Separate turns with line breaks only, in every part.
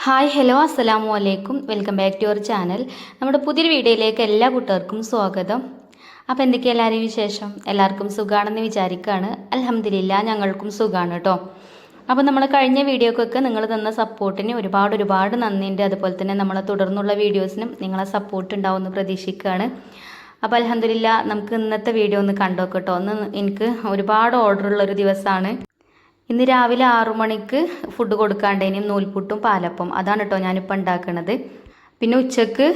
Hi hello അസ്സലാമു അലൈക്കും welcome back to your channel. നമ്മുടെ പുതിയൊരു വീഡിയോയിലേക്ക് എല്ലാ കൂട്ടുകാർക്കും സ്വാഗതം. അപ്പോൾ എന്തൊക്കെയാണ് എല്ലാവരെയും വിശേഷം? എല്ലാവർക്കും സുഖമാണെന്ന് വിചാരിക്കുകയാണ്. അൽഹംദുലില്ലാ ഞങ്ങൾക്കും സുഖമാണ് കേട്ടോ. അപ്പോൾ നമ്മൾ കഴിഞ്ഞ വീഡിയോക്കൊക്കെ നിങ്ങൾ തന്ന സപ്പോർട്ടിന് ഒരുപാട് നന്ദിയുണ്ട്. അതുപോലെ തന്നെ നമ്മളെ തുടർന്നുള്ള വീഡിയോസിനും നിങ്ങളെ സപ്പോർട്ട് ഉണ്ടാവുമെന്ന് പ്രതീക്ഷിക്കുകയാണ്. അപ്പോൾ അൽഹംദുലില്ലാ നമുക്ക് ഇന്നത്തെ വീഡിയോ ഒന്ന് കണ്ടോക്കട്ടോ. ഒന്ന് എനിക്ക് ഒരുപാട് ഓർഡർ ഉള്ളൊരു ദിവസമാണ്. ഇന്ന് രാവിലെ 6 മണിക്ക് ഫുഡ് കൊടുക്കാണ്ടേനും നൂൽപുട്ടും പാലപ്പം അതാണ് കേട്ടോ ഞാനിപ്പോൾ ഉണ്ടാക്കുന്നത്. പിന്നെ ഉച്ചക്ക്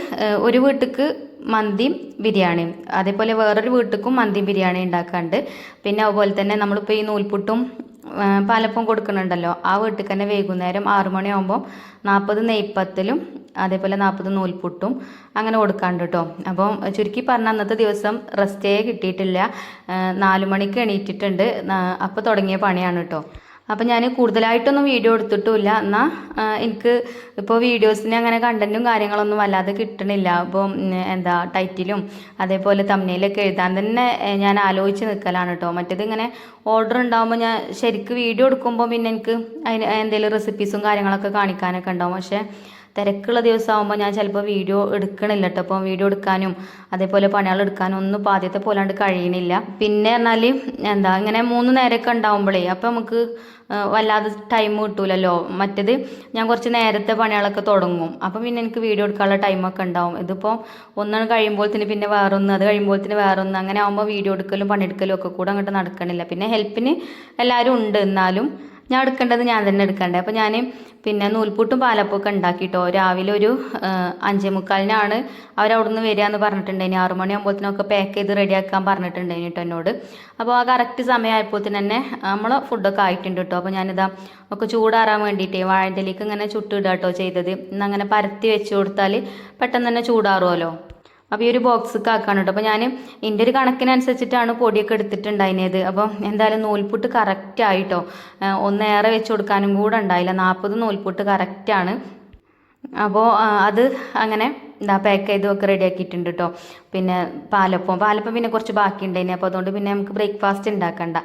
ഒരു വീട്ടിക്ക് മന്തിയും ബിരിയാണിയും, അതേപോലെ വേറൊരു വീട്ടിക്കും മന്തിയും ബിരിയാണി ഉണ്ടാക്കാണ്ട്. പിന്നെ അതുപോലെ തന്നെ നമ്മളിപ്പോൾ ഈ നൂൽപുട്ടും പാലപ്പം കൊടുക്കുന്നുണ്ടല്ലോ, ആ വീട്ടിൽ തന്നെ വൈകുന്നേരം 6 മണിയാകുമ്പോൾ 40 നെയ്പ്പത്തലും അതേപോലെ 40 നൂൽപുട്ടും അങ്ങനെ കൊടുക്കാണ്ട് കേട്ടോ. അപ്പം ചുരുക്കി പറഞ്ഞ അന്നത്തെ ദിവസം റെസ്റ്റേ കിട്ടിയിട്ടില്ല. 4 മണിക്ക് എണീറ്റിട്ടുണ്ട്. അപ്പോൾ തുടങ്ങിയ പണിയാണ് കേട്ടോ. അപ്പം ഞാൻ കൂടുതലായിട്ടൊന്നും വീഡിയോ എടുത്തിട്ടുമില്ല. എന്നാൽ എനിക്ക് ഇപ്പോൾ വീഡിയോസിന് അങ്ങനെ കണ്ടൻറ്റും കാര്യങ്ങളൊന്നും വല്ലാതെ കിട്ടണില്ല. അപ്പോൾ ടൈറ്റിലും അതേപോലെ തംബ്നെയിലൊക്കെ എഴുതാൻ തന്നെ ഞാൻ ആലോചിച്ച് നിൽക്കലാണ് കേട്ടോ. മറ്റേത് ഇങ്ങനെ ഓർഡർ ഉണ്ടാകുമ്പോൾ ഞാൻ ശരിക്ക് വീഡിയോ എടുക്കുമ്പോൾ പിന്നെ എനിക്ക് അതിന് എന്തെങ്കിലും റെസിപ്പീസും കാര്യങ്ങളൊക്കെ കാണിക്കാനൊക്കെ ഉണ്ടാവും. പക്ഷേ തിരക്കുള്ള ദിവസമാകുമ്പോൾ ഞാൻ ചിലപ്പോൾ വീഡിയോ എടുക്കണില്ല കേട്ടോ. അപ്പം വീഡിയോ എടുക്കാനും അതേപോലെ പണികൾ എടുക്കാനും ഒന്നും ഇപ്പോൾ ആദ്യത്തെ പോലാണ്ട് കഴിയണില്ല. പിന്നെ പറഞ്ഞാൽ ഇങ്ങനെ 3 നേരമൊക്കെ ഉണ്ടാവുമ്പോഴേ അപ്പം നമുക്ക് വല്ലാതെ ടൈം കിട്ടൂലല്ലോ. മറ്റേത് ഞാൻ കുറച്ച് നേരത്തെ പണികളൊക്കെ തുടങ്ങും. അപ്പം പിന്നെ എനിക്ക് വീഡിയോ എടുക്കാനുള്ള ടൈമൊക്കെ ഉണ്ടാവും. ഇതിപ്പോൾ ഒന്നാണ് കഴിയുമ്പോഴത്തേന് പിന്നെ വേറൊന്ന്, അത് കഴിയുമ്പോഴത്തേന് വേറൊന്ന്, അങ്ങനെ ആകുമ്പോൾ വീഡിയോ എടുക്കലും പണിയെടുക്കലും ഒക്കെ കൂടെ അങ്ങോട്ട് നടക്കണില്ല. പിന്നെ ഹെൽപ്പിന് എല്ലാവരും ഉണ്ട്, എന്നാലും ഞാൻ എടുക്കേണ്ടത് ഞാൻ തന്നെ എടുക്കണ്ടേ. അപ്പോൾ ഞാൻ പിന്നെ നൂൽപുട്ടും പാലപ്പമൊക്കെ ഉണ്ടാക്കിട്ടോ. രാവിലെ ഒരു 5:45 അവരവിടുന്ന് വരിക എന്ന് പറഞ്ഞിട്ടുണ്ടായിന്. 6 മണിയാകുമ്പോഴത്തേനൊക്കെ പാക്ക് ചെയ്ത് റെഡിയാക്കാൻ പറഞ്ഞിട്ടുണ്ടായിന് കേട്ടോ എന്നോട്. അപ്പോൾ ആ കറക്റ്റ് സമയമായപ്പോഴത്തേന് തന്നെ നമ്മൾ ഫുഡൊക്കെ ആയിട്ടുണ്ട് കേട്ടോ. അപ്പോൾ ഞാനിതാ ഒക്കെ ചൂടാറാൻ വേണ്ടിയിട്ടേ വാഴൻ്റെലേക്ക് ഇങ്ങനെ ചുട്ടിടുക കേട്ടോ ചെയ്തത്. ഇന്നങ്ങനെ പരത്തി വെച്ച് കൊടുത്താൽ പെട്ടെന്ന് തന്നെ ചൂടാറുമല്ലോ. അപ്പോൾ ഈ ഒരു ബോക്സൊക്കെ ആക്കാണ് കേട്ടോ. അപ്പോൾ ഞാൻ എൻ്റെ ഒരു കണക്കിനനുസരിച്ചിട്ടാണ് പൊടിയൊക്കെ എടുത്തിട്ടുണ്ടായിരുന്നത്. അപ്പം എന്തായാലും നൂൽപുട്ട് കറക്റ്റ് ആയിട്ടോ. ഒന്നേറെ വെച്ച് കൊടുക്കാനും കൂടെ ഉണ്ടായില്ല. 40 നൂൽപുട്ട് കറക്റ്റാണ്. അപ്പോൾ അത് അങ്ങനെ പാക്ക് ചെയ്തൊക്കെ റെഡിയാക്കിയിട്ടുണ്ട് കേട്ടോ. പിന്നെ പാലപ്പം പിന്നെ കുറച്ച് ബാക്കി ഉണ്ടായിന്. അപ്പോൾ അതുകൊണ്ട് പിന്നെ നമുക്ക് ബ്രേക്ക്ഫാസ്റ്റ് ഉണ്ടാക്കണ്ട.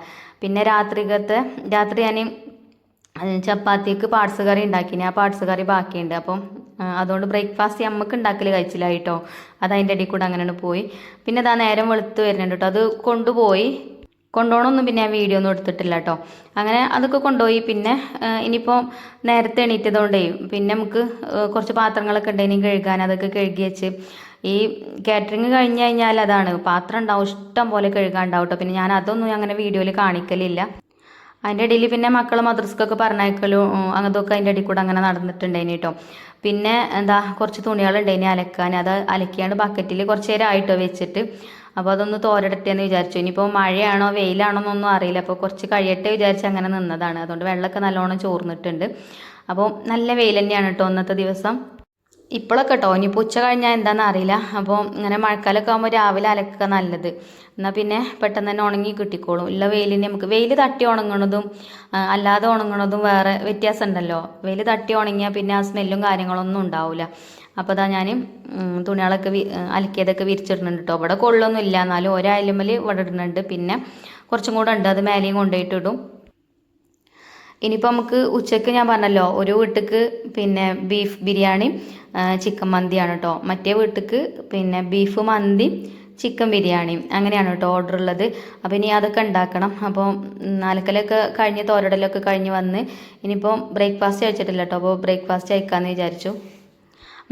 പിന്നെ രാത്രി ഞാൻ ചപ്പാത്തിക്ക് പാർട്സ് കറി ഉണ്ടാക്കിന്. ആ പാർട്സ് കറി ബാക്കിയുണ്ട്. അപ്പം അതുകൊണ്ട് ബ്രേക്ക്ഫാസ്റ്റ് നമുക്ക് ഉണ്ടാക്കൽ കഴിച്ചില്ല കേട്ടോ. അത് അതിൻ്റെ ഇടയിൽ കൂടെ അങ്ങനെ പോയി. പിന്നെ അതാ നേരം വെളുത്ത് വരുന്നുണ്ട് കേട്ടോ. അത് കൊണ്ടുപോകണമെന്നും പിന്നെ ഞാൻ വീഡിയോ ഒന്നും എടുത്തിട്ടില്ല കേട്ടോ. അങ്ങനെ അതൊക്കെ കൊണ്ടുപോയി. പിന്നെ ഇനിയിപ്പോൾ നേരത്തെ എണീറ്റതുകൊണ്ടേ പിന്നെ നമുക്ക് കുറച്ച് പാത്രങ്ങളൊക്കെ ഉണ്ടെങ്കിൽ കഴുകാൻ, അതൊക്കെ കഴുകി വെച്ച് ഈ കാറ്ററിങ് കഴിഞ്ഞ് കഴിഞ്ഞാൽ അതാണ് പാത്രം ഉണ്ടാവും, ഇഷ്ടം പോലെ കഴുകാനുണ്ടാവും കേട്ടോ. പിന്നെ ഞാൻ അതൊന്നും അങ്ങനെ വീഡിയോയിൽ കാണിക്കലില്ല. അതിൻ്റെ ഇടയിൽ പിന്നെ മക്കൾ മദ്രസക്കൊക്കെ പറഞ്ഞയക്കലും അങ്ങനത്തൊക്കെ അതിൻ്റെ ഇടയിൽ കൂടെ അങ്ങനെ നടന്നിട്ടുണ്ടായിന് കേട്ടോ. പിന്നെ കുറച്ച് തുണികളുണ്ടായിന് അലക്കാൻ. അത് അലക്കിയാണ്ട് ബക്കറ്റിൽ കുറച്ച് നേരം ആയിട്ടോ വെച്ചിട്ട്. അപ്പോൾ അതൊന്ന് തോരടട്ടെ എന്ന് വിചാരിച്ചു. ഇനിയിപ്പോൾ മഴയാണോ വെയിലാണോ എന്നൊന്നും അറിയില്ല. അപ്പോൾ കുറച്ച് കഴിയട്ടെ വിചാരിച്ച് അങ്ങനെ നിന്നതാണ്. അതുകൊണ്ട് വെള്ളമൊക്കെ നല്ലോണം ചോർന്നിട്ടുണ്ട്. അപ്പോൾ നല്ല വെയിൽ തന്നെയാണ് കേട്ടോ ഇന്നത്തെ ദിവസം. ഇപ്പോഴൊക്കെ കേട്ടോ. ഇനിയിപ്പോൾ ഉച്ച കഴിഞ്ഞാൽ എന്താണെന്ന് അറിയില്ല. അപ്പോൾ ഇങ്ങനെ മഴക്കാലമൊക്കെ ആകുമ്പോൾ രാവിലെ അലക്കുക നല്ലത്. എന്നാൽ പിന്നെ പെട്ടെന്ന് തന്നെ ഉണങ്ങി കിട്ടിക്കോളും. ഇല്ല വെയിലിന് നമുക്ക് വെയിൽ തട്ടി ഉണങ്ങണതും അല്ലാതെ ഉണങ്ങണതും വേറെ വ്യത്യാസം ഉണ്ടല്ലോ. വെയിൽ തട്ടി ഉണങ്ങിയാൽ പിന്നെ ആ സ്മെല്ലും കാര്യങ്ങളൊന്നും ഉണ്ടാവില്ല. അപ്പോൾ അതാ ഞാൻ തുണികളൊക്കെ അലക്കിയതൊക്കെ വിരിച്ചിടുന്നുണ്ട് കേട്ടോ. ഇവിടെ കൊള്ളൊന്നും ഇല്ല, എന്നാലും ഒരായാലുമ്മൽ ഇവിടെ ഇടുന്നുണ്ട്. പിന്നെ കുറച്ചും കൂടെ ഉണ്ട്, അത് മേലെയും കൊണ്ടുപോയിട്ടിടും. ഇനിയിപ്പോൾ നമുക്ക് ഉച്ചയ്ക്ക് ഞാൻ പറഞ്ഞല്ലോ, ഒരു വീട്ടിക്ക് പിന്നെ ബീഫ് ബിരിയാണി ചിക്കൻ മന്തിയാണ് കേട്ടോ. മറ്റേ വീട്ടിക്ക് പിന്നെ ബീഫ് മന്തി ചിക്കൻ ബിരിയാണി അങ്ങനെയാണ് കേട്ടോ ഓർഡർ ഉള്ളത്. അപ്പോൾ ഇനി അതൊക്കെ ഉണ്ടാക്കണം. അപ്പോൾ അലക്കലൊക്കെ കഴിഞ്ഞ് തോരടലൊക്കെ കഴിഞ്ഞ് വന്ന് ഇനിയിപ്പോൾ ബ്രേക്ക്ഫാസ്റ്റ് കഴിച്ചിട്ടില്ല കേട്ടോ. അപ്പോൾ ബ്രേക്ക്ഫാസ്റ്റ് കഴിക്കാമെന്ന് വിചാരിച്ചു.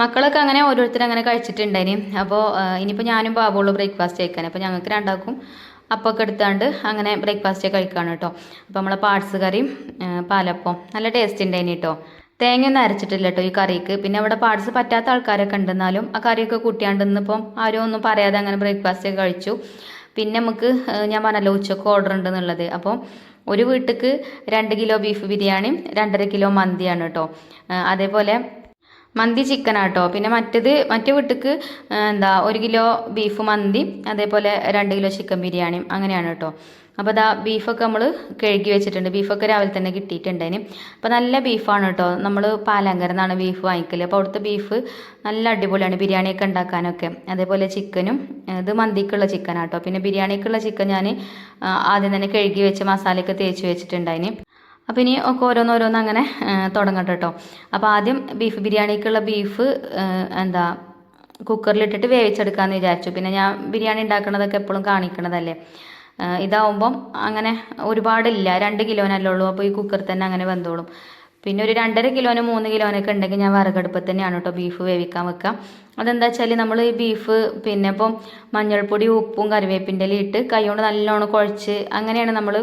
മക്കളൊക്കെ അങ്ങനെ ഓരോരുത്തരും അങ്ങനെ കഴിച്ചിട്ടുണ്ടായിന്. അപ്പോൾ ഇനിയിപ്പോൾ ഞാനും ബാബുള്ളൂ ബ്രേക്ക്ഫാസ്റ്റ് കഴിക്കാൻ. അപ്പോൾ ഞങ്ങൾക്ക് രണ്ടാക്കും അപ്പമൊക്കെ എടുത്താണ്ട് അങ്ങനെ ബ്രേക്ക്ഫാസ്റ്റ് കഴിക്കാണ് കേട്ടോ. അപ്പോൾ നമ്മളെ പാർട്സ് കറിയും പാലപ്പം നല്ല ടേസ്റ്റ് ഉണ്ടായിന് കേട്ടോ. തേങ്ങയൊന്നും അരച്ചിട്ടില്ല കേട്ടോ ഈ കറിക്ക്. പിന്നെ അവിടെ പാർട്സ് പറ്റാത്ത ആൾക്കാരൊക്കെ ഉണ്ടെന്നാലും ആ കറിയൊക്കെ കൂട്ടിയാണ്ട് ഇന്നിപ്പം ആരും ഒന്നും പറയാതെ അങ്ങനെ ബ്രേക്ക്ഫാസ്റ്റ് ഒക്കെ കഴിച്ചു. പിന്നെ നമുക്ക് ഞാൻ പറഞ്ഞല്ലോ ഉച്ചക്ക് ഓർഡർ ഉണ്ടെന്നുള്ളത്. അപ്പോൾ ഒരു വീട്ടിക്ക് 2 കിലോ ബീഫ് ബിരിയാണിയും 2.5 കിലോ മന്തിയാണ് കേട്ടോ. അതേപോലെ മന്തി ചിക്കനാട്ടോ. പിന്നെ മറ്റേ വീട്ടിക്ക് 1 കിലോ ബീഫ് മന്തി അതേപോലെ 2 കിലോ ചിക്കൻ ബിരിയാണിയും അങ്ങനെയാണ് കേട്ടോ. അപ്പോൾ ബീഫൊക്കെ നമ്മൾ കഴുകി വെച്ചിട്ടുണ്ട്. ബീഫൊക്കെ രാവിലെ തന്നെ കിട്ടിയിട്ടുണ്ടതിന്. അപ്പോൾ നല്ല ബീഫാണ് കേട്ടോ. നമ്മൾ പാലാങ്കരന്നാണ് ബീഫ് വാങ്ങിക്കല്. അപ്പോൾ അവിടുത്തെ ബീഫ് നല്ല അടിപൊളിയാണ് ബിരിയാണിയൊക്കെ ഉണ്ടാക്കാനൊക്കെ. അതേപോലെ ചിക്കനും ഇത് മന്തിക്കുള്ള ചിക്കനാട്ടോ. പിന്നെ ബിരിയാണിക്കുള്ള ചിക്കൻ ഞാൻ ആദ്യം തന്നെ കഴുകി വെച്ച് മസാലയൊക്കെ തേച്ച് വെച്ചിട്ടുണ്ടായിന്. അപ്പോൾ ഇനി ഒക്കെ ഓരോന്നോരോന്ന് അങ്ങനെ തുടങ്ങട്ടെ കേട്ടോ. അപ്പോൾ ആദ്യം ബീഫ് ബിരിയാണിക്കുള്ള ബീഫ് എന്താ കുക്കറിലിട്ടിട്ട് വേവിച്ചെടുക്കാമെന്ന് വിചാരിച്ചു. പിന്നെ ഞാൻ ബിരിയാണി ഉണ്ടാക്കണതൊക്കെ എപ്പോഴും കാണിക്കണതല്ലേ. ഇതാവുമ്പം അങ്ങനെ ഒരുപാടില്ല, 2 കിലോനല്ലേ ഉള്ളൂ. അപ്പോൾ ഈ കുക്കർ തന്നെ അങ്ങനെ വെന്തോളും. പിന്നെ ഒരു 2.5 കിലോന് 3 കിലോനൊക്കെ ഉണ്ടെങ്കിൽ ഞാൻ വിറകടുപ്പത്ത് തന്നെയാണ് കേട്ടോ ബീഫ് വേവിക്കാൻ വെക്കുക. അതെന്താ വെച്ചാൽ നമ്മൾ ഈ ബീഫ് പിന്നെ ഇപ്പം മഞ്ഞൾപ്പൊടി ഉപ്പും കറിവേപ്പിൻ്റെ ഇലയും ഇട്ട് കൈകൊണ്ട് നല്ലോണം കുഴച്ച് അങ്ങനെയാണ് നമ്മൾ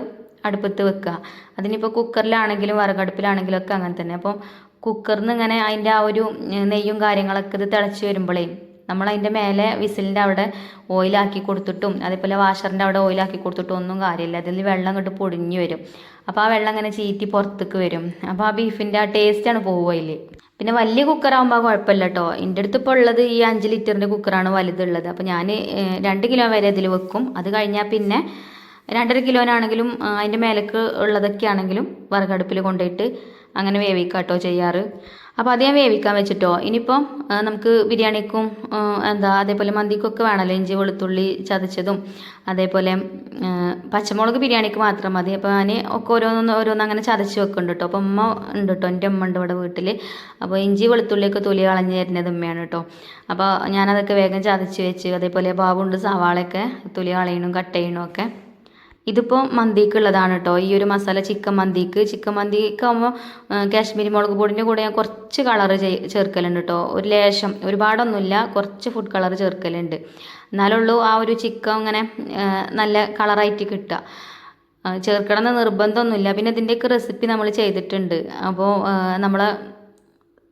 അടുപ്പത്ത് വെക്കുക. അതിനിപ്പോൾ കുക്കറിലാണെങ്കിലും വിറകടുപ്പിലാണെങ്കിലും ഒക്കെ അങ്ങനെ തന്നെ. അപ്പം കുക്കറിൽ നിന്ന് ഇങ്ങനെ അതിൻ്റെ ആ ഒരു നെയ്യും കാര്യങ്ങളൊക്കെ ഇത് തിളച്ച് വരുമ്പോഴേ നമ്മളതിൻ്റെ മേലെ വിസിലിൻ്റെ അവിടെ ഓയിലാക്കി കൊടുത്തിട്ടും അതേപോലെ വാഷറിൻ്റെ അവിടെ ഓയിലാക്കി കൊടുത്തിട്ടും ഒന്നും കാര്യമില്ല. അതിൽ വെള്ളം ഇങ്ങോട്ട് പൊടിഞ്ഞു വരും. അപ്പോൾ ആ വെള്ളം ഇങ്ങനെ ചീറ്റി പുറത്തേക്ക് വരും. അപ്പോൾ ആ ബീഫിൻ്റെ ആ ടേസ്റ്റാണ് പോവുക അതിൽ. പിന്നെ വലിയ കുക്കറാകുമ്പോൾ കുഴപ്പമില്ല കേട്ടോ. എൻ്റെ അടുത്ത് ഇപ്പോൾ ഉള്ളത് ഈ 5 ലിറ്ററിൻ്റെ കുക്കറാണ് വലുതുള്ളത്. അപ്പോൾ ഞാൻ 2 കിലോ വരെ ഇതിൽ വെക്കും. അത് കഴിഞ്ഞാൽ പിന്നെ 2.5 കിലോനാണെങ്കിലും അതിൻ്റെ മേലേക്ക് ഉള്ളതൊക്കെ ആണെങ്കിലും വിറകടുപ്പിൽ കൊണ്ടുപോയിട്ട് അങ്ങനെ വേവിക്കാം കേട്ടോ ചെയ്യാറ്. അപ്പോൾ അത് ഞാൻ വേവിക്കാൻ വെച്ചിട്ടോ. ഇനിയിപ്പം നമുക്ക് ബിരിയാണിക്കും അതേപോലെ മന്തിക്കൊക്കെ വേണമല്ലോ ഇഞ്ചി വെളുത്തുള്ളി ചതച്ചതും അതേപോലെ പച്ചമുളക് ബിരിയാണിക്ക് മാത്രം മതി. അപ്പോൾ ഞാൻ ഒക്കെ ഓരോന്ന് അങ്ങനെ ചതച്ച് വെക്കുന്നുണ്ട് കേട്ടോ. അപ്പോൾ ഉമ്മ ഉണ്ട് കേട്ടോ, എൻ്റെ ഉമ്മ ഉണ്ട് ഇവിടെ വീട്ടിൽ. അപ്പോൾ ഇഞ്ചി വെളുത്തുള്ളിയൊക്കെ തൊലി കളഞ്ഞ് തരുന്നത് ഉമ്മയാണ് കേട്ടോ. അപ്പോൾ ഞാനതൊക്കെ വേഗം ചതച്ച് വെച്ച് അതേപോലെ ബാബുണ്ട് സവാളയൊക്കെ തൊലി കളയണം കട്ട് ചെയ്യണം ഒക്കെ. ഇതിപ്പോൾ മന്തിക്കുള്ളതാണ് കേട്ടോ. ഈ ഒരു മസാല ചിക്കൻ മന്തിക്ക് ആകുമ്പോൾ കാശ്മീരി മുളക് പൊടിൻ്റെ കൂടെ ഞാൻ കുറച്ച് കളറ് ചേർക്കലുണ്ട് കേട്ടോ. ഒരു ലേശം, ഒരുപാടൊന്നുമില്ല, കുറച്ച് ഫുഡ് കളർ ചേർക്കലുണ്ട്. എന്നാലുള്ളൂ ആ ഒരു ചിക്കൻ ഇങ്ങനെ നല്ല കളറായിട്ട് കിട്ടുക. ചേർക്കണമെന്ന് നിർബന്ധമൊന്നുമില്ല. പിന്നെ ഇതിൻ്റെയൊക്കെ റെസിപ്പി നമ്മൾ ചെയ്തിട്ടുണ്ട്. അപ്പോൾ നമ്മളെ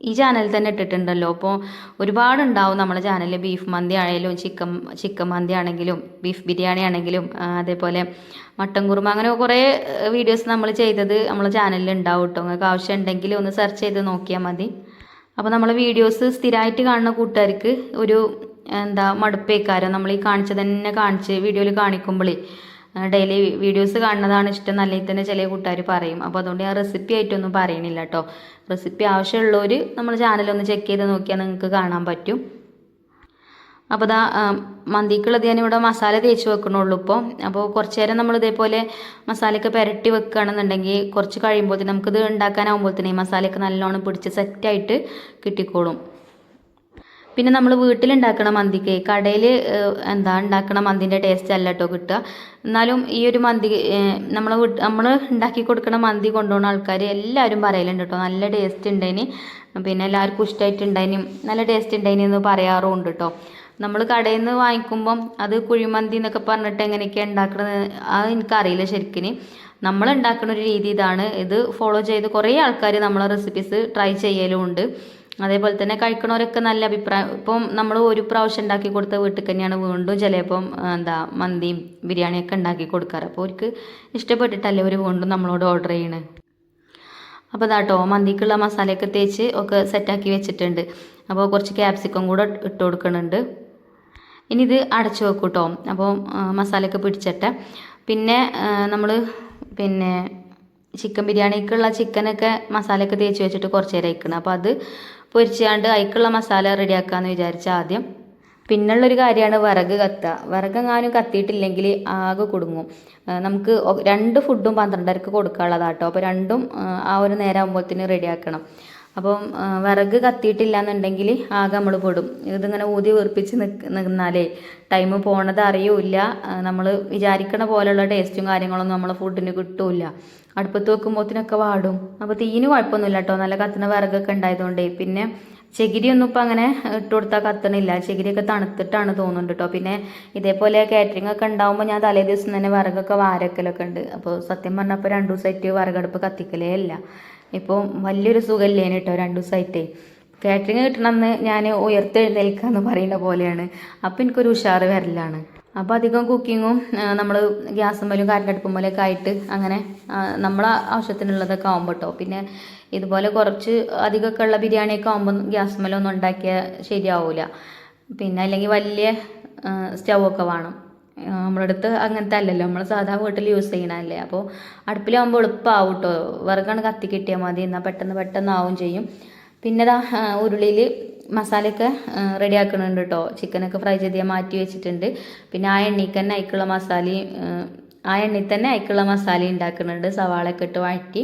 ഈ ചാനലിൽ തന്നെ ഇട്ടിട്ടുണ്ടല്ലോ. അപ്പോൾ ഒരുപാടുണ്ടാവും നമ്മളെ ചാനലിൽ. ബീഫ് മന്തി ആണെങ്കിലും ചിക്കൻ മന്തി ആണെങ്കിലും ബീഫ് ബിരിയാണി ആണെങ്കിലും അതേപോലെ മട്ടൻ കുറുമ അങ്ങനെ കുറേ വീഡിയോസ് നമ്മൾ ചെയ്തത് നമ്മളെ ചാനലിൽ ഉണ്ടാവും കേട്ടോ. നിങ്ങൾക്ക് ആവശ്യം ഉണ്ടെങ്കിൽ ഒന്ന് സെർച്ച് ചെയ്ത് നോക്കിയാൽ മതി. അപ്പോൾ നമ്മളെ വീഡിയോസ് സ്ഥിരമായിട്ട് കാണുന്ന കൂട്ടുകാർക്ക് ഒരു മടുപ്പേക്കാരം. നമ്മൾ ഈ കാണിച്ചത് തന്നെ കാണിച്ച് വീഡിയോയിൽ കാണിക്കുമ്പോഴേ ഡെയിലി വീഡിയോസ് കാണുന്നതാണ് ഇഷ്ടം നല്ലത് തന്നെ ചില കൂട്ടുകാർ പറയും. അപ്പോൾ അതുകൊണ്ട് ഞാൻ റെസിപ്പി ആയിട്ടൊന്നും പറയണില്ല കേട്ടോ. റെസിപ്പി ആവശ്യമുള്ളവർ നമ്മുടെ ചാനലൊന്ന് ചെക്ക് ചെയ്ത് നോക്കിയാൽ നിങ്ങൾക്ക് കാണാൻ പറ്റും. അപ്പോൾ മന്തിക്കുള്ളത് ഞാനിവിടെ മസാല തേച്ച് വെക്കണുള്ളൂ ഇപ്പോൾ. അപ്പോൾ കുറച്ച് നേരം നമ്മൾ ഇതേപോലെ മസാലയൊക്കെ പുരട്ടി വെക്കുകയാണെന്നുണ്ടെങ്കിൽ കുറച്ച് കഴിയുമ്പോൾ നമുക്കിത് ഉണ്ടാക്കാനാകുമ്പോഴത്തേന് ഈ മസാലയൊക്കെ നല്ലോണം പിടിച്ച് സെറ്റായിട്ട് കിട്ടിക്കോളും. പിന്നെ നമ്മൾ വീട്ടിലുണ്ടാക്കണ മന്തിക്ക് കടയിൽ ഉണ്ടാക്കണ മന്തിൻ്റെ ടേസ്റ്റ് അല്ല കേട്ടോ കിട്ടുക. എന്നാലും ഈ ഒരു മന്തി നമ്മൾ ഉണ്ടാക്കി കൊടുക്കണ മന്തി കൊണ്ടുപോകുന്ന ആൾക്കാർ എല്ലാവരും പറയലുണ്ട് കേട്ടോ, നല്ല ടേസ്റ്റ് ഉണ്ടായിന്, പിന്നെ എല്ലാവർക്കും ഇഷ്ടമായിട്ടുണ്ടായിനും നല്ല ടേസ്റ്റ് ഉണ്ടായിന് എന്ന് പറയാറുമുണ്ട് കേട്ടോ. നമ്മൾ കടയിൽ നിന്ന് വാങ്ങിക്കുമ്പം അത് കുഴിമന്തി എന്നൊക്കെ പറഞ്ഞിട്ട് എങ്ങനെയൊക്കെയാണ് ഉണ്ടാക്കുന്നത് അത് എനിക്കറിയില്ല ശരിക്കും. നമ്മൾ ഉണ്ടാക്കുന്ന ഒരു രീതി ഇതാണ്. ഇത് ഫോളോ ചെയ്ത് കുറേ ആൾക്കാർ നമ്മളെ റെസിപ്പീസ് ട്രൈ ചെയ്യലും ഉണ്ട്. അതേപോലെ തന്നെ കഴിക്കണവരൊക്കെ നല്ല അഭിപ്രായം. ഇപ്പം നമ്മൾ ഒരു പ്രാവശ്യം ഉണ്ടാക്കി കൊടുത്ത വീട്ടിൽ തന്നെയാണ് വീണ്ടും ചിലപ്പം മന്തിയും ബിരിയാണിയൊക്കെ ഉണ്ടാക്കി കൊടുക്കാറ്. അപ്പോൾ അവർക്ക് ഇഷ്ടപ്പെട്ടിട്ടല്ലേ അവർ വീണ്ടും നമ്മളോട് ഓർഡർ ചെയ്യണേ. അപ്പോൾ അതാട്ടോ മന്തിക്കുള്ള മസാലയൊക്കെ തേച്ച് ഒക്കെ സെറ്റാക്കി വെച്ചിട്ടുണ്ട്. അപ്പോൾ കുറച്ച് ക്യാപ്സിക്കം കൂടെ ഇട്ട് കൊടുക്കുന്നുണ്ട്. ഇനി ഇത് അടച്ചു വെക്കും കേട്ടോ. അപ്പോൾ മസാലയൊക്കെ പിടിച്ചിട്ട് പിന്നെ നമ്മൾ ചിക്കൻ ബിരിയാണിക്കുള്ള ചിക്കനൊക്കെ മസാലയൊക്കെ തേച്ച് വെച്ചിട്ട് കുറച്ച് നേരം അയക്കണം. അപ്പോൾ അത് പൊരിച്ചാണ്ട് അതിക്കുള്ള മസാല റെഡിയാക്കാമെന്ന് വിചാരിച്ച ആദ്യം. പിന്നുള്ളൊരു കാര്യമാണ് വിറക് കത്തുക. വിറകെങ്ങാനും കത്തിയിട്ടില്ലെങ്കിൽ ആകെ കുടുങ്ങും. നമുക്ക് 2 ഫുഡും 12:30 കൊടുക്കാനുള്ളതാട്ടോ. അപ്പോൾ രണ്ടും ആ ഒരു നേരം ആകുമ്പോഴത്തേന് റെഡിയാക്കണം. അപ്പം വിറക് കത്തിയിട്ടില്ല എന്നുണ്ടെങ്കിൽ ആകെ നമ്മൾ പെടും. ഇതിങ്ങനെ ഊതി വീർപ്പിച്ച് നിന്നാലേ ടൈം പോണത് അറിയൂല. നമ്മൾ വിചാരിക്കണ പോലെയുള്ള ടേസ്റ്റും കാര്യങ്ങളൊന്നും നമ്മളെ ഫുഡിന് കിട്ടൂല. അടുപ്പത്ത് വെക്കുമ്പോഴത്തേനൊക്കെ വാടും. അപ്പോൾ തീന് കുഴപ്പമൊന്നുമില്ല കേട്ടോ, നല്ല കത്തുന്ന വിറകൊക്കെ ഉണ്ടായതുകൊണ്ടേ. പിന്നെ ചകിരിയൊന്നും ഇപ്പം അങ്ങനെ ഇട്ട് കൊടുത്താൽ കത്തണില്ല. ചകിരിയൊക്കെ തണുത്തിട്ടാണ് തോന്നുന്നുണ്ട് കേട്ടോ. പിന്നെ ഇതേപോലെ കാറ്ററിംഗ് ഒക്കെ ഉണ്ടാകുമ്പോൾ ഞാൻ തലേ ദിവസം തന്നെ വിറകൊക്കെ വാരക്കലൊക്കെ ഉണ്ട്. അപ്പോൾ സത്യം പറഞ്ഞപ്പോൾ 2 ദിവസമായിട്ട് വിറകടുപ്പ് കത്തിക്കലേ ഇല്ല. ഇപ്പോൾ വലിയൊരു സുഖമില്ലേന് കേട്ടോ 2 ദിവസമായിട്ടേ. കാറ്ററിംഗ് കിട്ടണമെന്ന് ഞാൻ ഉയർത്തെഴുന്നേൽക്കാന്ന് പറയുന്ന പോലെയാണ്. അപ്പോൾ എനിക്കൊരു ഉഷാറ് വരലാണ്. അപ്പോൾ അധികം കുക്കിങ്ങും നമ്മൾ ഗ്യാസുമ്മലും കറണ്ടടുപ്പുമ്മലൊക്കെ ആയിട്ട് അങ്ങനെ നമ്മളെ ആവശ്യത്തിനുള്ളതൊക്കെ ആകുമ്പോൾ കേട്ടോ. പിന്നെ ഇതുപോലെ കുറച്ച് അധികമൊക്കെ ഉള്ള ബിരിയാണിയൊക്കെ ആകുമ്പോൾ ഗ്യാസുമ്മലൊന്നും ഉണ്ടാക്കിയാൽ ശരിയാവില്ല. പിന്നെ അല്ലെങ്കിൽ വലിയ സ്റ്റൗവൊക്കെ വേണം. നമ്മളടുത്ത് അങ്ങനത്തെ അല്ലല്ലോ, നമ്മൾ സാധാ വീട്ടിൽ യൂസ് ചെയ്യണമല്ലേ. അപ്പോൾ അടുപ്പിലാകുമ്പോൾ എളുപ്പമാവും കേട്ടോ. വിറകാണ് കത്തി കിട്ടിയാൽ മതി, എന്നാൽ പെട്ടെന്ന് ആവും ചെയ്യും. പിന്നെ ഉരുളിയിൽ മസാലയൊക്കെ റെഡിയാക്കുന്നുണ്ട് കേട്ടോ. ചിക്കനൊക്കെ ഫ്രൈ ചെയ്ത് മാറ്റി വെച്ചിട്ടുണ്ട്. പിന്നെ ആ എണ്ണയിൽ തന്നെ അതിക്കുള്ള മസാലയും ഉണ്ടാക്കുന്നുണ്ട്. സവാളയൊക്കെ ഇട്ട് വഴറ്റി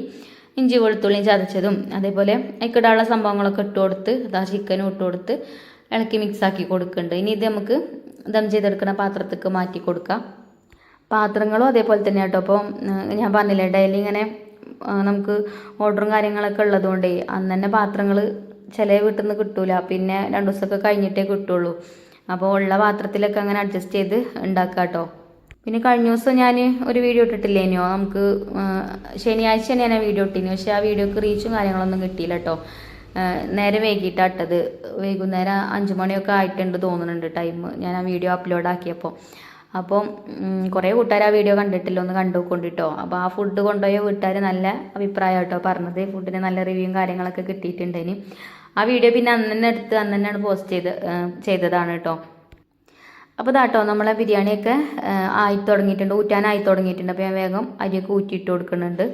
ഇഞ്ചി വെളുത്തുള്ളിയും ചതച്ചതും അതേപോലെ അതിക്കിടാനുള്ള സംഭവങ്ങളൊക്കെ ഇട്ട് കൊടുത്ത് ചിക്കനും ഇട്ട് കൊടുത്ത് ഇളക്കി മിക്സാക്കി കൊടുക്കുന്നുണ്ട്. ഇനി ഇത് നമുക്ക് ദം ചെയ്തെടുക്കുന്ന പാത്രത്തേക്ക് മാറ്റി കൊടുക്കാം. പാത്രങ്ങളും അതേപോലെ തന്നെ കേട്ടോ. അപ്പോൾ ഞാൻ പറഞ്ഞില്ലേ ഡെയിലി ഇങ്ങനെ നമുക്ക് ഓർഡറും കാര്യങ്ങളൊക്കെ ഉള്ളതുകൊണ്ട് അന്ന് തന്നെ പാത്രങ്ങൾ ചില വീട്ടിൽ നിന്ന് കിട്ടൂല, പിന്നെ 2 ദിവസമൊക്കെ കഴിഞ്ഞിട്ടേ കിട്ടുള്ളൂ. അപ്പോൾ ഉള്ള പാത്രത്തിലൊക്കെ അങ്ങനെ അഡ്ജസ്റ്റ് ചെയ്ത് ഉണ്ടാക്കുക കേട്ടോ. പിന്നെ കഴിഞ്ഞ ദിവസം ഞാൻ ഒരു വീഡിയോ ഇട്ടിട്ടില്ലേനോ, നമുക്ക് ശനിയാഴ്ച ഞാൻ വീഡിയോ ഇട്ടിന്, പക്ഷേ ആ വീഡിയോക്ക് റീച്ചും കാര്യങ്ങളൊന്നും കിട്ടിയില്ല കേട്ടോ. നേരെ വൈകിട്ടാണ് ഇട്ടത്. വൈകുന്നേരം 5 മണിയൊക്കെ ആയിട്ടുണ്ട് തോന്നുന്നുണ്ട് ടൈം ഞാൻ ആ വീഡിയോ അപ്ലോഡ് ആക്കിയപ്പോൾ. അപ്പം കുറേ കൂട്ടുകാർ ആ വീഡിയോ കണ്ടിട്ടില്ല, ഒന്ന് കണ്ടുകൊണ്ടിട്ടോ. അപ്പോൾ ആ ഫുഡ് കൊണ്ടുപോയ വീട്ടുകാർ നല്ല അഭിപ്രായം കേട്ടോ പറഞ്ഞത്. ഫുഡിന് നല്ല റിവ്യൂവും കാര്യങ്ങളൊക്കെ കിട്ടിയിട്ടുണ്ടേന്. ആ വീഡിയോ പിന്നെ അന്ന് തന്നെ എടുത്ത് അന്ന് തന്നെയാണ് പോസ്റ്റ് ചെയ്തതാണ് കേട്ടോ. അപ്പോൾ ഇതാട്ടോ നമ്മളെ ബിരിയാണിയൊക്കെ ആയി തുടങ്ങിയിട്ടുണ്ട്, ഊറ്റാനായി തുടങ്ങിയിട്ടുണ്ട്. അപ്പോൾ ഞാൻ വേഗം അരിയൊക്കെ ഊറ്റിയിട്ട് കൊടുക്കുന്നുണ്ട്.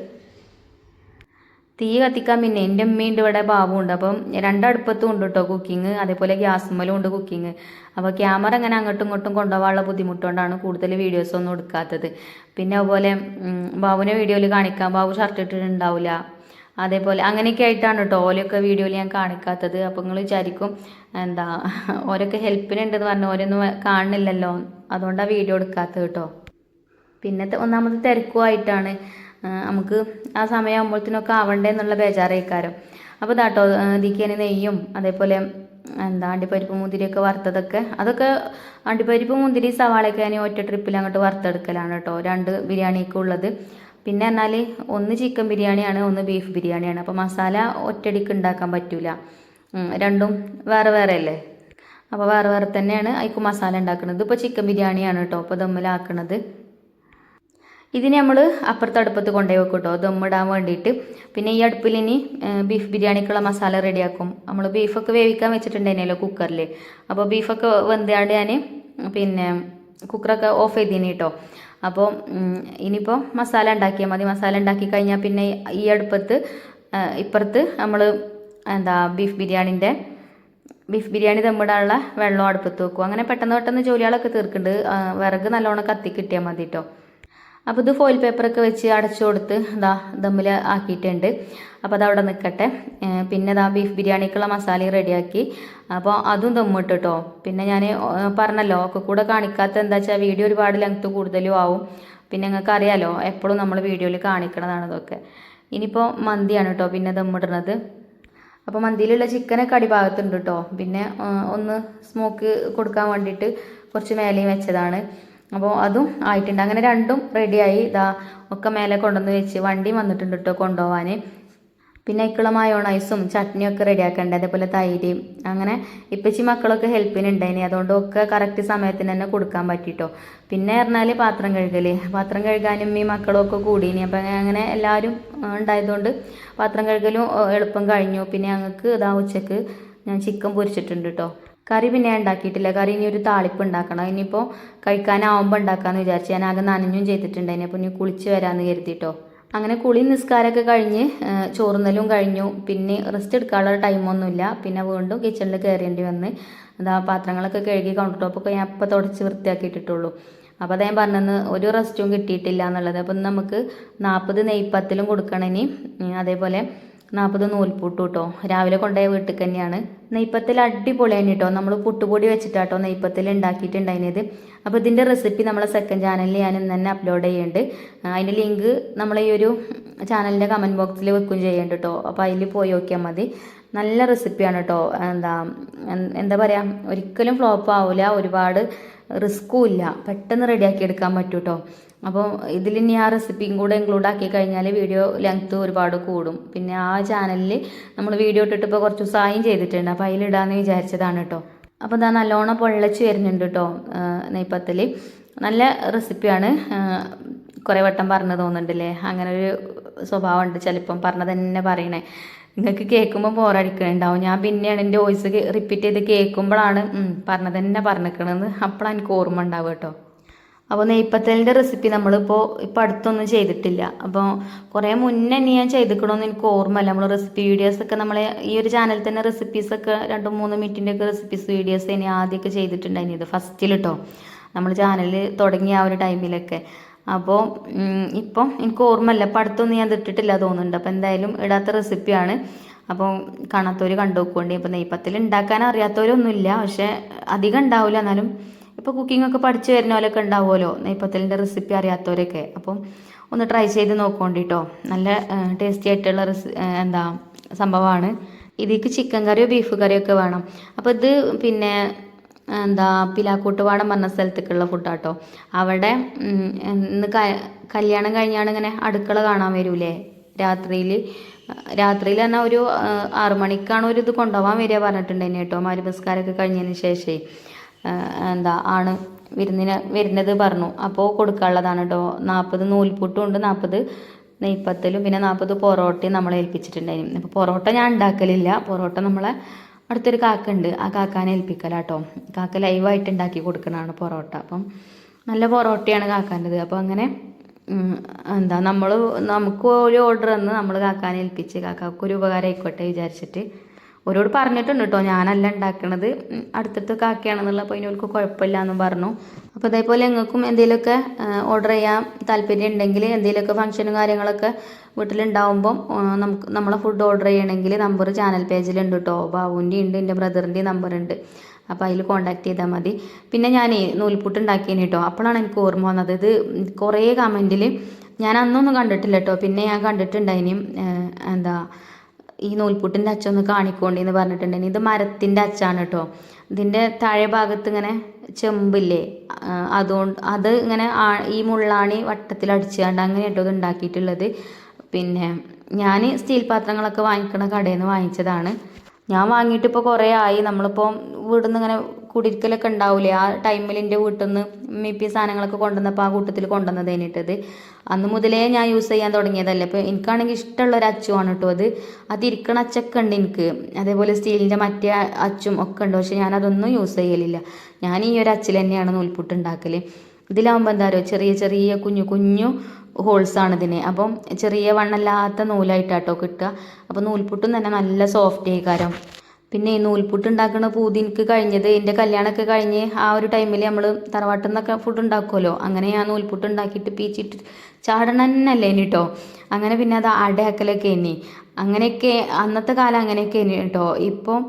തീ കത്തിക്കാൻ പിന്നെ എൻ്റെ അമ്മയുണ്ട് ഇവിടെ, ബാബുണ്ട്. അപ്പം 2 അടുപ്പത്തും ഉണ്ട് കേട്ടോ കുക്കിങ്, അതേപോലെ ഗ്യാസുമ്മലും ഉണ്ട് കുക്കിങ്. അപ്പോൾ ക്യാമറ ഇങ്ങനെ അങ്ങോട്ടും ഇങ്ങോട്ടും കൊണ്ടുപോകാനുള്ള ബുദ്ധിമുട്ടുകൊണ്ടാണ് കൂടുതൽ വീഡിയോസൊന്നും എടുക്കാത്തത്. പിന്നെ അതുപോലെ ബാബുവിനെ വീഡിയോയിൽ കാണിക്കാം, ബാബു ഷർട്ട് ഇട്ടിട്ടുണ്ടാവില്ല, അതേപോലെ അങ്ങനെയൊക്കെ ആയിട്ടാണ് കേട്ടോ ഓലൊക്കെ വീഡിയോയിൽ ഞാൻ കാണിക്കാത്തത്. അപ്പോൾ നിങ്ങൾ വിചാരിക്കും എന്താ ഓരൊക്കെ ഹെൽപ്പിനുണ്ടെന്ന് പറഞ്ഞാൽ ഓരോന്നും കാണുന്നില്ലല്ലോ, അതുകൊണ്ടാണ് വീഡിയോ എടുക്കാത്തത് കേട്ടോ. പിന്നെ ഒന്നാമത് തിരക്കുമായിട്ടാണ്, നമുക്ക് ആ സമയമാകുമ്പോഴത്തേനൊക്കെ ആവണ്ടേ എന്നുള്ള ബേജാറേക്കാരം. അപ്പോൾ ഇതാട്ടോ ഇതിക്ക് നെയ്യും അതേപോലെ അണ്ടിപ്പരിപ്പ് മുന്തിരിയൊക്കെ വറുത്തതൊക്കെ, അതൊക്കെ അണ്ടിപ്പരിപ്പ് മുന്തിരി സവാളയൊക്കെ ഞാൻ ഒറ്റ ട്രിപ്പിൽ അങ്ങോട്ട് വറുത്തെടുക്കലാണ് കേട്ടോ 2 ബിരിയാണിക്ക് ഉള്ളത്. പിന്നെ എന്നാൽ ഒന്ന് ചിക്കൻ ബിരിയാണിയാണ്, ഒന്ന് ബീഫ് ബിരിയാണിയാണ്. അപ്പോൾ മസാല ഒറ്റടിക്ക് ഉണ്ടാക്കാൻ പറ്റൂല, രണ്ടും വേറെ വേറെ അല്ലേ. അപ്പോൾ വേറെ വേറെ തന്നെയാണ് അതിക്ക് മസാല ഉണ്ടാക്കുന്നത്. ഇപ്പോൾ ചിക്കൻ ബിരിയാണിയാണ് കേട്ടോ ഇപ്പോൾ ദമ്മിലാക്കുന്നത്. ഇതിന് നമ്മൾ അപ്പുറത്തെ അടുപ്പത്ത് കൊണ്ടുപോയി വെക്കും കേട്ടോ ദമ്മിടാൻ വേണ്ടിയിട്ട്. പിന്നെ ഈ അടുപ്പിൽ ഇനി ബീഫ് ബിരിയാണിക്കുള്ള മസാല റെഡിയാക്കും. നമ്മൾ ബീഫൊക്കെ വേവിക്കാൻ വെച്ചിട്ടുണ്ടായിരുന്നല്ലോ കുക്കറിൽ. അപ്പോൾ ബീഫൊക്കെ വെന്താണ്ട് ഞാൻ പിന്നെ കുക്കറൊക്കെ ഓഫ് ചെയ്തിന് കേട്ടോ. അപ്പോൾ ഇനിയിപ്പോൾ മസാല ഉണ്ടാക്കിയാൽ മതി. മസാല ഉണ്ടാക്കി കഴിഞ്ഞാൽ പിന്നെ ഈ അടുപ്പത്ത് ഇപ്പുറത്ത് നമ്മൾ ബീഫ് ബിരിയാണി ദമ്മിടാനുള്ള വെള്ളം അടുപ്പത്ത് വെക്കും. അങ്ങനെ പെട്ടെന്ന് ജോലികളൊക്കെ തീർക്കുന്നുണ്ട്. വിറക് നല്ലോണം കത്തി കിട്ടിയാൽ മതി കേട്ടോ. അപ്പോൾ ഇത് ഫോയിൽ പേപ്പറൊക്കെ വെച്ച് അടച്ചു കൊടുത്ത് ദമ്മിൽ ആക്കിയിട്ടുണ്ട്. അപ്പോൾ അതവിടെ നിൽക്കട്ടെ. പിന്നെ ബീഫ് ബിരിയാണിക്കുള്ള മസാലയും റെഡിയാക്കി. അപ്പോൾ അതും ദമ്മിട്ട് കേട്ടോ. പിന്നെ ഞാൻ പറഞ്ഞല്ലോ ഒക്കെ കൂടെ കാണിക്കാത്ത എന്താ വെച്ചാൽ വീഡിയോ ഒരുപാട് ലെങ്ത്ത് കൂടുതലും ആവും. പിന്നെ നിങ്ങൾക്ക് അറിയാലോ എപ്പോഴും നമ്മൾ വീഡിയോയിൽ കാണിക്കണതാണ് ഇതൊക്കെ. ഇനിയിപ്പോൾ മന്തിയാണ് കേട്ടോ പിന്നെ ദമ്മിടുന്നത്. അപ്പോൾ മന്തിയിലുള്ള ചിക്കനൊക്കെ അടിഭാഗത്തുണ്ട് കേട്ടോ. പിന്നെ ഒന്ന് സ്മോക്ക് കൊടുക്കാൻ വേണ്ടിയിട്ട് കുറച്ച് മേലെയും വെച്ചതാണ്. അപ്പോൾ അതും ആയിട്ടുണ്ട്. അങ്ങനെ രണ്ടും റെഡിയായി. ഒക്കെ മേലെ കൊണ്ടുവന്ന് വെച്ച് വണ്ടി വന്നിട്ടുണ്ട് കേട്ടോ കൊണ്ടുപോകാൻ. പിന്നെ അതിക്കുള്ള മയോണൈസും ചട്നിയൊക്കെ റെഡിയാക്കണ്ടേ, അതേപോലെ തൈര്. അങ്ങനെ ഇപ്പച്ചി മക്കളൊക്കെ ഹെൽപ്പിനുണ്ടായിനി, അതുകൊണ്ട് ഒക്കെ കറക്റ്റ് സമയത്തിന് തന്നെ കൊടുക്കാൻ പറ്റിട്ടോ. പിന്നെ പറഞ്ഞാൽ പാത്രം കഴുകാനും ഈ മക്കളും ഒക്കെ കൂടിയിനി. അപ്പം അങ്ങനെ എല്ലാവരും ഉണ്ടായതുകൊണ്ട് പാത്രം കഴുകലും എളുപ്പം കഴിഞ്ഞു. പിന്നെ ഞങ്ങൾക്ക് ഉച്ചക്ക് ഞാൻ ചിക്കൻ പൊരിച്ചിട്ടുണ്ട് കേട്ടോ. കറി പിന്നെ ഉണ്ടാക്കിയിട്ടില്ല. കറി ഇനി ഒരു താളിപ്പ് ഉണ്ടാക്കണം. ഇനിയിപ്പോൾ കഴിക്കാനാവുമ്പോൾ ഉണ്ടാക്കാമെന്ന് വിചാരിച്ചു. ഞാൻ ആകെ നനഞ്ഞും ചെയ്തിട്ടുണ്ടായിനി. അപ്പോൾ ഇനി കുളിച്ച് വരാമെന്ന് കരുതിട്ടോ. അങ്ങനെ കുളി നിസ്കാരമൊക്കെ കഴിഞ്ഞ് ചോറുന്നലും കഴിഞ്ഞു. പിന്നെ റെസ്റ്റ് എടുക്കാനുള്ള ടൈമൊന്നുമില്ല. പിന്നെ വീണ്ടും കിച്ചണിൽ കയറേണ്ടി വന്ന് പാത്രങ്ങളൊക്കെ കഴുകി കൗണ്ടർ ടോപ്പൊക്കെ ഞാൻ ഇപ്പോൾ തുടച്ച് വൃത്തിയാക്കിയിട്ടിട്ടുള്ളൂ. അപ്പോൾ അദ്ദേഹം പറഞ്ഞെന്ന് ഒരു റെസ്റ്റും കിട്ടിയിട്ടില്ല എന്നുള്ളത്. അപ്പം നമുക്ക് 40 നെയ്പ്പത്തിലും കൊടുക്കണം ഇനി, അതേപോലെ 40 നൂൽപുട്ടും കേട്ടോ. രാവിലെ കൊണ്ടുപോയ വീട്ടിൽ തന്നെയാണ്. നെയ്പ്പത്തിൽ അടിപൊളിയാണ് കേട്ടോ. നമ്മൾ പുട്ടുപൊടി വെച്ചിട്ടാട്ടോ നെയ്പ്പത്തിൽ ഉണ്ടാക്കിയിട്ടുണ്ടായിരുന്നത്. അപ്പോൾ ഇതിൻ്റെ റെസിപ്പി നമ്മളെ സെക്കൻഡ് ചാനലിൽ ഞാൻ ഇന്ന് തന്നെ അപ്ലോഡ് ചെയ്യുന്നുണ്ട്. അതിൻ്റെ ലിങ്ക് നമ്മൾ ഈ ഒരു ചാനലിൻ്റെ കമൻറ്റ് ബോക്സിൽ വെക്കുകയും ചെയ്യുന്നുണ്ട് കേട്ടോ. അപ്പോൾ അതിൽ പോയി നോക്കിയാൽ മതി. നല്ല റെസിപ്പിയാണ് കേട്ടോ. എന്താ പറയുക, ഒരിക്കലും ഫ്ലോപ്പ് ആവില്ല, ഒരുപാട് റിസ്ക്കും ഇല്ല, പെട്ടെന്ന് റെഡിയാക്കി എടുക്കാൻ പറ്റും കേട്ടോ. അപ്പോൾ ഇതിൽ ഇനി ആ റെസിപ്പിയും കൂടെ ഇൻക്ലൂഡ് ആക്കി കഴിഞ്ഞാൽ വീഡിയോ ലെങ്ത്ത് ഒരുപാട് കൂടും. പിന്നെ ആ ചാനലിൽ നമ്മൾ വീഡിയോ ഇട്ടിട്ട് ഇപ്പോൾ കുറച്ച് ദിവസമായും ചെയ്തിട്ടുണ്ട്. അപ്പോൾ അതിലിടാമെന്ന് വിചാരിച്ചതാണ് കേട്ടോ. അപ്പോൾ നല്ലോണം പൊള്ളച്ച് വരുന്നുണ്ട് കേട്ടോ നെയ്പ്പത്തിൽ. നല്ല റെസിപ്പിയാണ്. കുറേ വട്ടം പറഞ്ഞു തോന്നുന്നുണ്ടല്ലേ, അങ്ങനെ ഒരു സ്വഭാവമുണ്ട് ചിലപ്പം പറഞ്ഞത് തന്നെ പറയണേ. നിങ്ങൾക്ക് കേൾക്കുമ്പോൾ ബോറടിക്കണുണ്ടാവും. ഞാൻ പിന്നെയാണ് എൻ്റെ വോയിസ് റിപ്പീറ്റ് ചെയ്ത് കേൾക്കുമ്പോഴാണ് പറഞ്ഞത് തന്നെ പറഞ്ഞിരിക്കണമെന്ന് അപ്പോഴാണ് എനിക്ക് ഓർമ്മ ഉണ്ടാവുക കേട്ടോ. അപ്പോൾ നെയ്പ്പത്തലിൻ്റെ റെസിപ്പി നമ്മളിപ്പോൾ അടുത്തൊന്നും ചെയ്തിട്ടില്ല. അപ്പോൾ കുറേ മുന്നേ ഞാൻ ചെയ്തിക്കണമെന്ന് എനിക്ക് ഓർമ്മയില്ല. നമ്മൾ റെസിപ്പി വീഡിയോസൊക്കെ നമ്മളെ ഈ ഒരു ചാനലിൽ തന്നെ റെസിപ്പീസൊക്കെ 2-3 മിനിറ്റിൻ്റെയൊക്കെ റെസിപ്പീസ് വീഡിയോസ് ഇനി ആദ്യമൊക്കെ ചെയ്തിട്ടുണ്ടായിരുന്നു. ഇത് ഫസ്റ്റിൽ കേട്ടോ നമ്മൾ ചാനൽ തുടങ്ങിയ ആ ഒരു ടൈമിലൊക്കെ. അപ്പോൾ ഇപ്പം എനിക്ക് ഓർമ്മയില്ല, അപ്പം അടുത്തൊന്നും ഞാൻ ഇട്ടിട്ടില്ല തോന്നുന്നുണ്ട്. അപ്പോൾ എന്തായാലും ഇടാത്ത റെസിപ്പിയാണ്. അപ്പോൾ കാണാത്തവർ കണ്ടു നോക്കുകൊണ്ട്. ഇപ്പോൾ നെയ്പ്പത്തിൽ ഉണ്ടാക്കാൻ അറിയാത്തവരൊന്നുമില്ല, പക്ഷേ അധികം ഉണ്ടാവില്ല. എന്നാലും ഇപ്പോൾ കുക്കിംഗ് ഒക്കെ പഠിച്ചു വരുന്ന പോലെയൊക്കെ ഉണ്ടാവുമല്ലോ നെയ്പ്പത്തലിൻ്റെ റെസിപ്പി അറിയാത്തവരൊക്കെ. അപ്പം ഒന്ന് ട്രൈ ചെയ്ത് നോക്കോണ്ടിട്ടോ. നല്ല ടേസ്റ്റി ആയിട്ടുള്ള എന്താ സംഭവമാണ്. ഇതിലേക്ക് ചിക്കൻ കറിയോ ബീഫ് കറിയോ ഒക്കെ വേണം. അപ്പോൾ ഇത് പിന്നെ എന്താ പിലാക്കൂട്ടുപാടം പറഞ്ഞ സ്ഥലത്തേക്കുള്ള ഫുഡാട്ടോ. അവിടെ ഇന്ന് കല്യാണം കഴിഞ്ഞാണ് ഇങ്ങനെ അടുക്കള കാണാൻ വരൂലേ രാത്രിയിൽ തന്നെ ഒരു 6 മണിക്കാണ് ഒരു ഇത് കൊണ്ടുപോകാൻ വരിക പറഞ്ഞിട്ടുണ്ടായിരുന്നു കേട്ടോ. മരുമസ്കാരമൊക്കെ കഴിഞ്ഞതിന് ശേഷമേ എന്താ ആണ് വരുന്നത് പറഞ്ഞു. അപ്പോൾ കൊടുക്കാനുള്ളതാണ് കേട്ടോ. 40 നൂൽപുട്ടും ഉണ്ട്, 40 നെയ്പ്പത്തലും, പിന്നെ 40 പൊറോട്ടയും നമ്മളെ ഏൽപ്പിച്ചിട്ടുണ്ടായിരുന്നു. അപ്പോൾ പൊറോട്ട ഞാൻ ഉണ്ടാക്കലില്ല. പൊറോട്ട നമ്മളെ അടുത്തൊരു കാക്ക ഉണ്ട്, ആ കാക്കാനെ ഏൽപ്പിക്കലാട്ടോ. കാക്ക ലൈവായിട്ട് ഉണ്ടാക്കി കൊടുക്കണതാണ് പൊറോട്ട. അപ്പം നല്ല പൊറോട്ടയാണ് കാക്കാൻ്റെത്. അപ്പോൾ അങ്ങനെ എന്താ നമുക്ക് ഒരു ഓർഡർ തന്ന് നമ്മൾ കാക്കാനെ ഏൽപ്പിച്ച് കാക്കാക്കൊരു ഉപകാരം ആയിക്കോട്ടെ വിചാരിച്ചിട്ട് ഓരോട് പറഞ്ഞിട്ടുണ്ട് കേട്ടോ. ഞാനല്ല ഉണ്ടാക്കണത്, അടുത്തടുത്ത് കാക്കയാണെന്നുള്ള. അപ്പോൾ അതിനോൾക്ക് കുഴപ്പമില്ല എന്നും പറഞ്ഞു. അപ്പോൾ അതേപോലെ നിങ്ങൾക്കും എന്തെങ്കിലുമൊക്കെ ഓർഡർ ചെയ്യാൻ താല്പര്യം ഉണ്ടെങ്കിൽ, എന്തെങ്കിലുമൊക്കെ ഫംഗ്ഷനും കാര്യങ്ങളൊക്കെ വീട്ടിലുണ്ടാവുമ്പം നമ്മളെ ഫുഡ് ഓർഡർ ചെയ്യണമെങ്കിൽ നമ്പർ ചാനൽ പേജിലുണ്ട് കേട്ടോ. ബാബുവിൻ്റെ ഉണ്ട്, എൻ്റെ ബ്രദറിൻ്റെയും നമ്പറുണ്ട്. അപ്പോൾ അതിൽ കോൺടാക്ട് ചെയ്താൽ മതി. പിന്നെ ഞാൻ നൂൽപുട്ട് ഉണ്ടാക്കിയേനെ കേട്ടോ. അപ്പോഴാണ് എനിക്ക് ഓർമ്മ വന്നത്. ഇത് കുറേ കമൻറ്റിൽ ഞാൻ അന്നൊന്നും കണ്ടിട്ടില്ല കേട്ടോ. പിന്നെ ഞാൻ കണ്ടിട്ടുണ്ടായിനി എന്താ ഈ നൂൽപുട്ടിൻ്റെ അച്ചൊന്ന് കാണിക്കോണ്ടിന്ന് പറഞ്ഞിട്ടുണ്ടെങ്കിൽ. ഇത് മരത്തിൻ്റെ അച്ചാണ് കേട്ടോ. ഇതിൻ്റെ താഴെ ഭാഗത്ത് ഇങ്ങനെ ചെമ്പില്ലേ, അത് ഇങ്ങനെ ഈ മുള്ളാണി വട്ടത്തിൽ അടിച്ചുകൊണ്ട് അങ്ങനെ കേട്ടോ ഇത് ഉണ്ടാക്കിയിട്ടുള്ളത്. പിന്നെ ഞാൻ സ്റ്റീൽ പാത്രങ്ങളൊക്കെ വാങ്ങിക്കണ കടയിൽ നിന്ന് വാങ്ങിച്ചതാണ്. ഞാൻ വാങ്ങിയിട്ട് ഇപ്പോൾ കുറേ ആയി. നമ്മളിപ്പോൾ വീട്ടിൽ നിന്ന് ഇങ്ങനെ കുടിരിക്കലൊക്കെ ഉണ്ടാവില്ലേ, ആ ടൈമിൽ എൻ്റെ വീട്ടിൽ നിന്ന് മിപ്പി സാധനങ്ങളൊക്കെ കൊണ്ടുവന്നപ്പോൾ ആ കൂട്ടത്തിൽ കൊണ്ടുവന്നത് കഴിഞ്ഞിട്ടത് അന്ന് മുതലേ ഞാൻ യൂസ് ചെയ്യാൻ തുടങ്ങിയതല്ലേ. അപ്പോൾ എനിക്കാണെങ്കിൽ ഇഷ്ടമുള്ളൊരു അച്ചുമാണ് കേട്ടോ അത്. അതിരിക്കണ അച്ചൊക്കെ ഉണ്ട് എനിക്ക്. അതേപോലെ സ്റ്റീലിൻ്റെ മറ്റേ അച്ചും ഒക്കെ ഉണ്ട്, പക്ഷെ ഞാനതൊന്നും യൂസ് ചെയ്യലില്ല. ഞാൻ ഈ ഒരു അച്ചിൽ തന്നെയാണ് നൂൽപുട്ട് ഉണ്ടാക്കൽ. ഇതിലാവുമ്പോൾ എന്താ പറയുക, ചെറിയ ചെറിയ കുഞ്ഞു ഹോൾസാണ് ഇതിന്. അപ്പം ചെറിയ വണ്ണല്ലാത്ത നൂലായിട്ടാട്ടോ കിട്ടുക. അപ്പോൾ നൂൽപുട്ടും തന്നെ നല്ല സോഫ്റ്റ് ആയിക്കാരം. പിന്നെ ഈ നൂൽപുട്ട് ഉണ്ടാക്കുന്ന പൂതി എനിക്ക് കഴിഞ്ഞത് എൻ്റെ കല്യാണമൊക്കെ കഴിഞ്ഞ് ആ ഒരു ടൈമിൽ നമ്മൾ തറവാട്ടിൽ നിന്നൊക്കെ ഫുഡ് ഉണ്ടാക്കുമല്ലോ, അങ്ങനെ ഞാൻ നൂൽപുട്ട് ഉണ്ടാക്കിയിട്ട് പീച്ചിട്ട് ചാടണന്നല്ലേ ഇനി കേട്ടോ. അങ്ങനെ പിന്നെ അത് അടയാക്കലൊക്കെ ഇനി അങ്ങനെയൊക്കെ അന്നത്തെ കാലം അങ്ങനെയൊക്കെ ഇനി കേട്ടോ. ഇപ്പം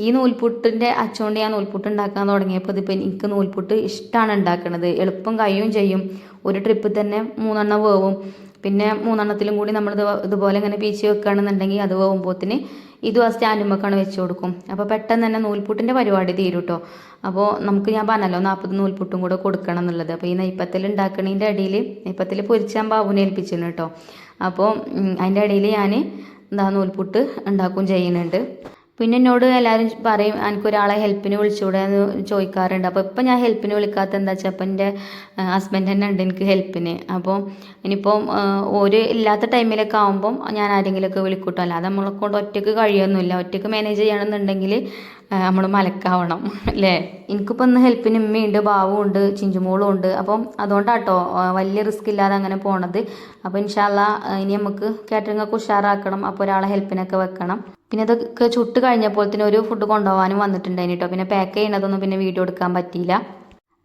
ഈ നൂൽപുട്ടിൻ്റെ അച്ചുകൊണ്ട് ഞാൻ നൂൽപുട്ട് ഉണ്ടാക്കാൻ തുടങ്ങിയപ്പോൾ ഇതിപ്പോൾ എനിക്ക് നൂൽപുട്ട് ഇഷ്ടമാണ് ഉണ്ടാക്കുന്നത്. എളുപ്പം കഴിയും ചെയ്യും. ഒരു ട്രിപ്പിൽ തന്നെ 3 എണ്ണം വേവും. പിന്നെ 3 എണ്ണത്തിലും കൂടി നമ്മൾ ഇതുപോലെ ഇങ്ങനെ പീച്ച് വെക്കുകയാണെന്നുണ്ടെങ്കിൽ അത് വേവുമ്പോഴത്തിന് ഇതും ആ സ്റ്റാൻഡുമ്മക്കാണ് വെച്ച് കൊടുക്കും. അപ്പോൾ പെട്ടെന്ന് തന്നെ നൂൽപുട്ടിൻ്റെ പരിപാടി തീരും കേട്ടോ. അപ്പോൾ നമുക്ക് ഞാൻ പറഞ്ഞല്ലോ 40 നൂൽപുട്ടും കൂടെ കൊടുക്കണം എന്നുള്ളത്. അപ്പോൾ ഈ നെയ്പ്പത്തിൽ ഉണ്ടാക്കണതിൻ്റെ ഇടയിൽ നെയ്പ്പത്തിൽ പൊരിച്ചാൻ ബാബുവിനെ ഏൽപ്പിച്ചിരുന്നു കേട്ടോ. അപ്പോൾ അതിൻ്റെ ഇടയിൽ ഞാൻ നൂൽപുട്ട് ഉണ്ടാക്കുകയും ചെയ്യുന്നുണ്ട്. പിന്നെ എന്നോട് എല്ലാവരും പറയും എനിക്കൊരാളെ ഹെൽപ്പിന് വിളിച്ചുകൂടെ എന്ന് ചോദിക്കാറുണ്ട്. അപ്പോൾ ഇപ്പം ഞാൻ ഹെൽപ്പിന് വിളിക്കാത്ത എന്താ വെച്ചാൽ അപ്പം എൻ്റെ ഹസ്ബൻഡ് തന്നെ ഉണ്ട് എനിക്ക് ഹെൽപ്പിന്. അപ്പോൾ ഇനിയിപ്പം ഒരു ഇല്ലാത്ത ടൈമിലൊക്കെ ആകുമ്പം ഞാൻ ആരെങ്കിലുമൊക്കെ വിളിക്കൂട്ടോ. അല്ലാതെ നമ്മളെ കൊണ്ട് ഒറ്റയ്ക്ക് കഴിയൊന്നുമില്ല. ഒറ്റയ്ക്ക് മാനേജ് ചെയ്യണമെന്നുണ്ടെങ്കിൽ നമ്മൾ മലക്കാവണം അല്ലേ. എനിക്കിപ്പോൾ ഇന്ന് ഹെൽപ്പിന് ഉമ്മയുണ്ട്, ബാവുണ്ട്, ചിഞ്ചുമോളും ഉണ്ട്. അപ്പം അതുകൊണ്ടാട്ടോ വലിയ റിസ്ക് ഇല്ലാതെ അങ്ങനെ പോണത്. അപ്പോൾ ഇൻഷാ അല്ലാ ഇനി നമുക്ക് കാറ്ററിംഗൊക്കെ ഉഷാറാക്കണം. അപ്പോൾ ഒരാളെ ഹെൽപ്പിനൊക്കെ വെക്കണം. പിന്നെ ഇതൊക്കെ ചുട്ട് കഴിഞ്ഞപ്പോഴത്തേനും ഒരു ഫുഡ് കൊണ്ടുപോകാനും വന്നിട്ടുണ്ടായിന് കേട്ടോ. പിന്നെ പാക്ക് ചെയ്യണതൊന്നും പിന്നെ വീഡിയോ എടുക്കാൻ പറ്റിയില്ല.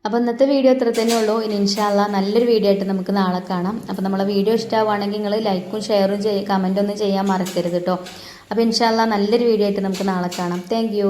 അപ്പോൾ ഇന്നത്തെ വീഡിയോ ഇത്ര തന്നെ ഉള്ളൂ. ഇനി ഇൻഷാ അല്ലാ നല്ലൊരു വീഡിയോ ആയിട്ട് നമുക്ക് നാളെ കാണാം. അപ്പോൾ നമ്മളെ വീഡിയോ ഇഷ്ടമാവുകയാണെങ്കിൽ നിങ്ങൾ ലൈക്കും ഷെയറും കമൻറ്റൊന്നും ചെയ്യാൻ മറക്കരുത് കേട്ടോ. അപ്പോൾ ഇൻഷാ അല്ലാ നല്ലൊരു വീഡിയോ ആയിട്ട് നമുക്ക് നാളെ കാണാം. താങ്ക്